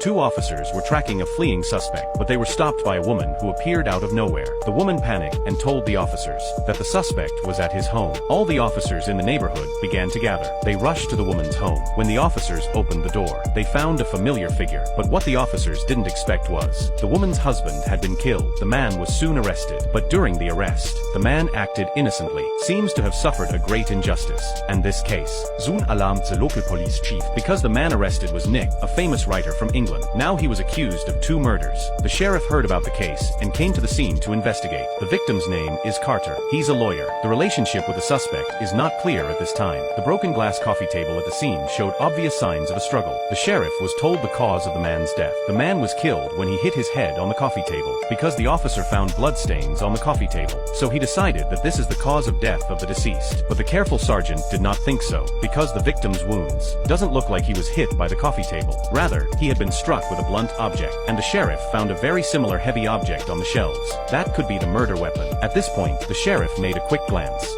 Two officers were tracking a fleeing suspect, but they were stopped by a woman who appeared out of nowhere. The woman panicked and told the officers that the suspect was at his home. All the officers in the neighborhood began to gather. They rushed to the woman's home. When the officers opened the door, they found a familiar figure. But what the officers didn't expect was, the woman's husband had been killed. The man was soon arrested, but during the arrest, the man acted innocently, seems to have suffered a great injustice. And this case soon alarmed the local police chief, because the man arrested was Nick, a famous writer from England. Now he was accused of 2 murders. The sheriff heard about the case and came to the scene to investigate. The victim's name is Carter. He's a lawyer. The relationship with the suspect is not clear at this time. The broken glass coffee table at the scene showed obvious signs of a struggle. The sheriff was told the cause of the man's death. The man was killed when he hit his head on the coffee table, because the officer found bloodstains on the coffee table. So he decided that this is the cause of death of the deceased. But the careful sergeant did not think so, because the victim's wounds doesn't look like he was hit by the coffee table. Rather, he had been struck with a blunt object, and the sheriff found a very similar heavy object on the shelves. That could be the murder weapon. At this point, the sheriff made a quick glance.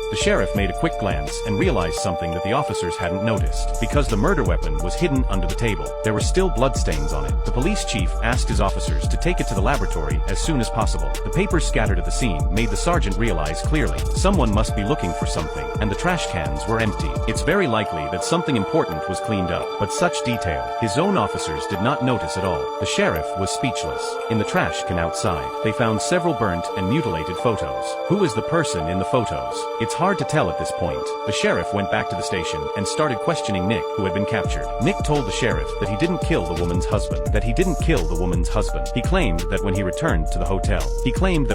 And realized something that the officers hadn't noticed, because the murder weapon was hidden under the table. There were still bloodstains on it. The police chief asked his officers to take it to the laboratory as soon as possible. The papers scattered at the scene made the sergeant realize clearly someone must be looking for something, and the trash cans were empty. It's very likely that something important was cleaned up, but such detail his own officers did not notice at all. The sheriff was speechless. In the trash can outside, they found several burnt and mutilated photos. Who is the person in the photos? It's hard to tell at this point. The sheriff went back to the station and started questioning Nick, who had been captured. Nick told the sheriff that he didn't kill the woman's husband. He claimed that when he returned to the hotel,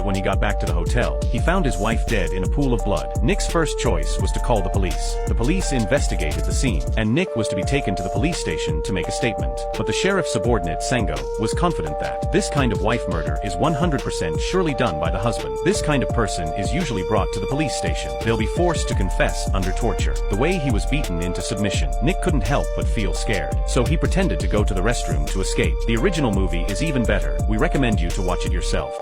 when he got back to the hotel, he found his wife dead in a pool of blood. Nick's first choice was to call the police. The police investigated the scene, and Nick was to be taken to the police station to make a statement. But the sheriff's subordinate, Sango, was confident that this kind of wife murder is 100% surely done by the husband. This kind of person is usually brought to the police station. They'll be forced to confess under torture. The way he was beaten into submission, Nick couldn't help but feel scared. So he pretended to go to the restroom to escape. The original movie is even better. We recommend you to watch it yourself.